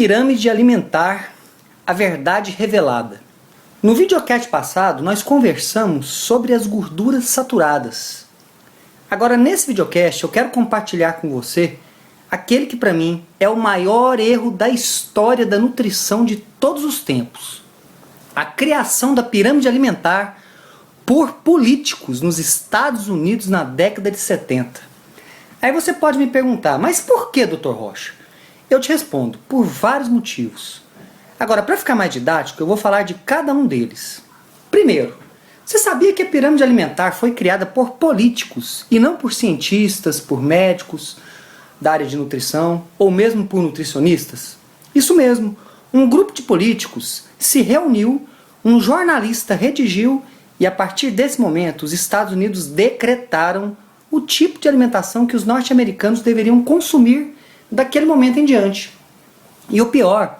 Pirâmide alimentar, a verdade revelada. No videocast passado, nós conversamos sobre as gorduras saturadas. Agora, nesse videocast, eu quero compartilhar com você aquele que, para mim, é o maior erro da história da nutrição de todos os tempos. A criação da pirâmide alimentar por políticos nos Estados Unidos na década de 70. Aí você pode me perguntar, mas por que, Dr. Rocha? Eu te respondo, por vários motivos. Agora, para ficar mais didático, eu vou falar de cada um deles. Primeiro, você sabia que a pirâmide alimentar foi criada por políticos e não por cientistas, por médicos da área de nutrição ou mesmo por nutricionistas? Isso mesmo, um grupo de políticos se reuniu, um jornalista redigiu e a partir desse momento os Estados Unidos decretaram o tipo de alimentação que os norte-americanos deveriam consumir daquele momento em diante. E o pior,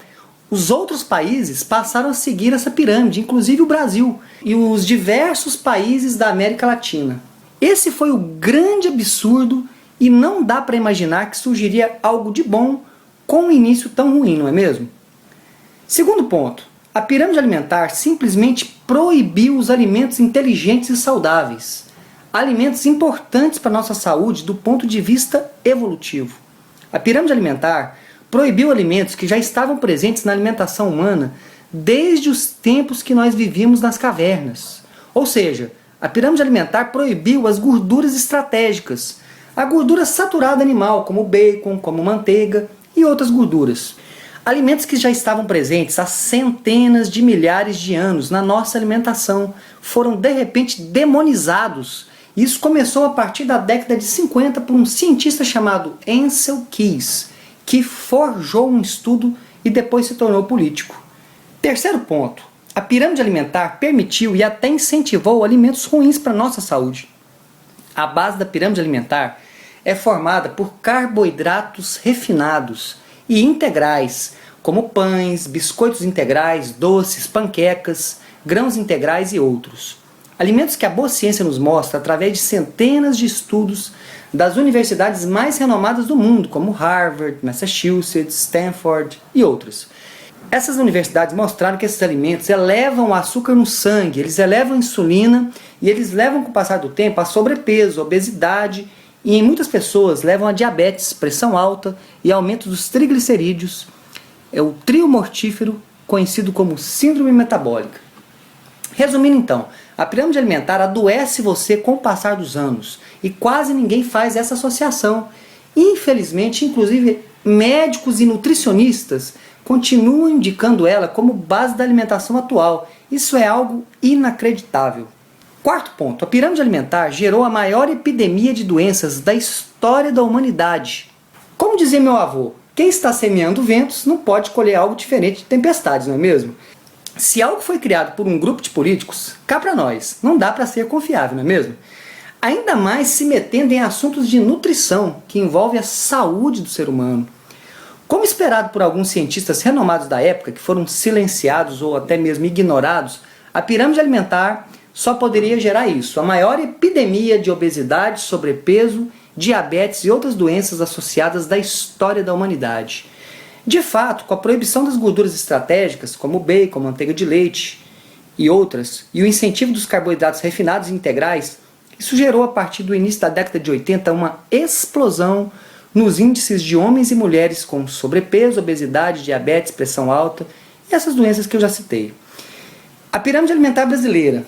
os outros países passaram a seguir essa pirâmide, inclusive o Brasil e os diversos países da América Latina. Esse foi o grande absurdo e não dá para imaginar que surgiria algo de bom com um início tão ruim, não é mesmo? Segundo ponto, a pirâmide alimentar simplesmente proibiu os alimentos inteligentes e saudáveis, alimentos importantes para a nossa saúde do ponto de vista evolutivo. A pirâmide alimentar proibiu alimentos que já estavam presentes na alimentação humana desde os tempos que nós vivíamos nas cavernas. Ou seja, a pirâmide alimentar proibiu as gorduras estratégicas, a gordura saturada animal, como bacon, como manteiga e outras gorduras. Alimentos que já estavam presentes há centenas de milhares de anos na nossa alimentação foram de repente demonizados. Isso começou a partir da década de 50 por um cientista chamado Ancel Keys, que forjou um estudo e depois se tornou político. Terceiro ponto, a pirâmide alimentar permitiu e até incentivou alimentos ruins para a nossa saúde. A base da pirâmide alimentar é formada por carboidratos refinados e integrais, como pães, biscoitos integrais, doces, panquecas, grãos integrais e outros. Alimentos que a boa ciência nos mostra através de centenas de estudos das universidades mais renomadas do mundo, como Harvard, Massachusetts, Stanford e outras. Essas universidades mostraram que esses alimentos elevam o açúcar no sangue, eles elevam a insulina e eles levam com o passar do tempo a sobrepeso, a obesidade e em muitas pessoas levam a diabetes, pressão alta e aumento dos triglicerídeos, é o trio mortífero conhecido como síndrome metabólica. Resumindo então, a pirâmide alimentar adoece você com o passar dos anos e quase ninguém faz essa associação. Infelizmente, inclusive médicos e nutricionistas continuam indicando ela como base da alimentação atual. Isso é algo inacreditável. Quarto ponto, a pirâmide alimentar gerou a maior epidemia de doenças da história da humanidade. Como dizia meu avô, quem está semeando ventos não pode colher algo diferente de tempestades, não é mesmo? Se algo foi criado por um grupo de políticos, cá para nós, não dá para ser confiável, não é mesmo? Ainda mais se metendo em assuntos de nutrição, que envolve a saúde do ser humano. Como esperado por alguns cientistas renomados da época, que foram silenciados ou até mesmo ignorados, a pirâmide alimentar só poderia gerar isso, a maior epidemia de obesidade, sobrepeso, diabetes e outras doenças associadas da história da humanidade. De fato, com a proibição das gorduras estratégicas, como o bacon, manteiga de leite e outras, e o incentivo dos carboidratos refinados e integrais, isso gerou a partir do início da década de 80 uma explosão nos índices de homens e mulheres com sobrepeso, obesidade, diabetes, pressão alta e essas doenças que eu já citei. A pirâmide alimentar brasileira.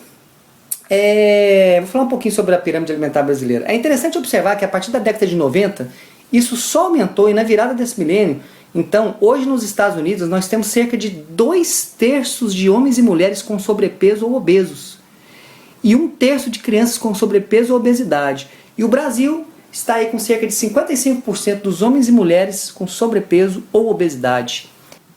Vou falar um pouquinho sobre a pirâmide alimentar brasileira. É interessante observar que a partir da década de 90, isso só aumentou e na virada desse milênio, então, hoje nos Estados Unidos nós temos cerca de 2/3 de homens e mulheres com sobrepeso ou obesos. E 1/3 de crianças com sobrepeso ou obesidade. E o Brasil está aí com cerca de 55% dos homens e mulheres com sobrepeso ou obesidade.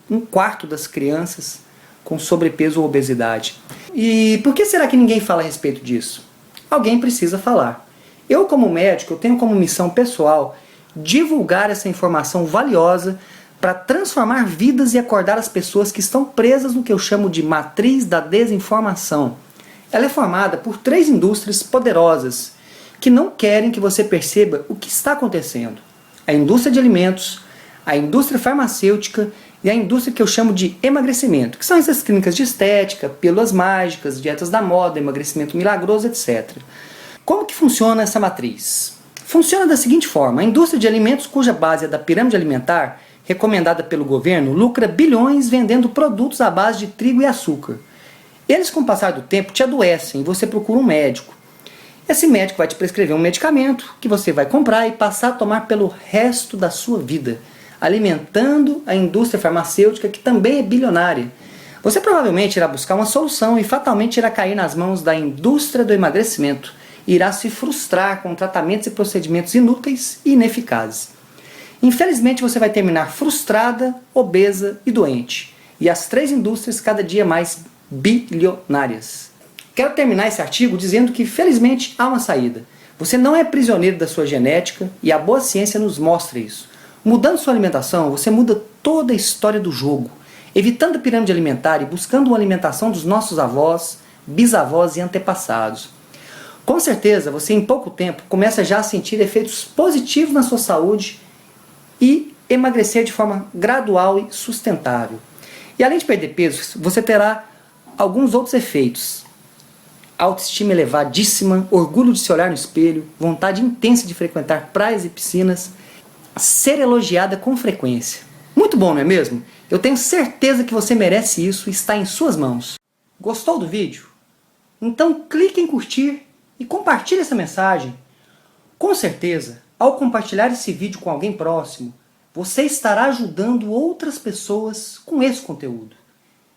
1/4 das crianças com sobrepeso ou obesidade. E por que será que ninguém fala a respeito disso? Alguém precisa falar. Eu, como médico, eu tenho como missão pessoal divulgar essa informação valiosa para transformar vidas e acordar as pessoas que estão presas no que eu chamo de matriz da desinformação. Ela é formada por 3 indústrias poderosas que não querem que você perceba o que está acontecendo. A indústria de alimentos, a indústria farmacêutica e a indústria que eu chamo de emagrecimento, que são essas clínicas de estética, pílulas mágicas, dietas da moda, emagrecimento milagroso, etc. Como que funciona essa matriz? Funciona da seguinte forma: a indústria de alimentos, cuja base é da pirâmide alimentar, recomendada pelo governo, lucra bilhões vendendo produtos à base de trigo e açúcar. Eles, com o passar do tempo, te adoecem e você procura um médico. Esse médico vai te prescrever um medicamento que você vai comprar e passar a tomar pelo resto da sua vida, alimentando a indústria farmacêutica, que também é bilionária. Você provavelmente irá buscar uma solução e fatalmente irá cair nas mãos da indústria do emagrecimento e irá se frustrar com tratamentos e procedimentos inúteis e ineficazes. Infelizmente você vai terminar frustrada, obesa e doente. E as três indústrias cada dia mais bilionárias. Quero terminar esse artigo dizendo que felizmente há uma saída. Você não é prisioneiro da sua genética e a boa ciência nos mostra isso. Mudando sua alimentação, você muda toda a história do jogo, evitando a pirâmide alimentar e buscando uma alimentação dos nossos avós, bisavós e antepassados. Com certeza, você em pouco tempo começa já a sentir efeitos positivos na sua saúde e emagrecer de forma gradual e sustentável. E além de perder peso, você terá alguns outros efeitos. Autoestima elevadíssima, orgulho de se olhar no espelho, vontade intensa de frequentar praias e piscinas, ser elogiada com frequência. Muito bom, não é mesmo? Eu tenho certeza que você merece isso e está em suas mãos. Gostou do vídeo? Então clique em curtir e compartilhe essa mensagem. Com certeza, ao compartilhar esse vídeo com alguém próximo, você estará ajudando outras pessoas com esse conteúdo.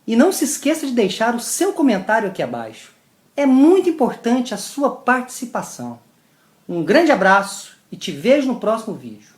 E não se esqueça de deixar o seu comentário aqui abaixo. É muito importante a sua participação. Um grande abraço e te vejo no próximo vídeo.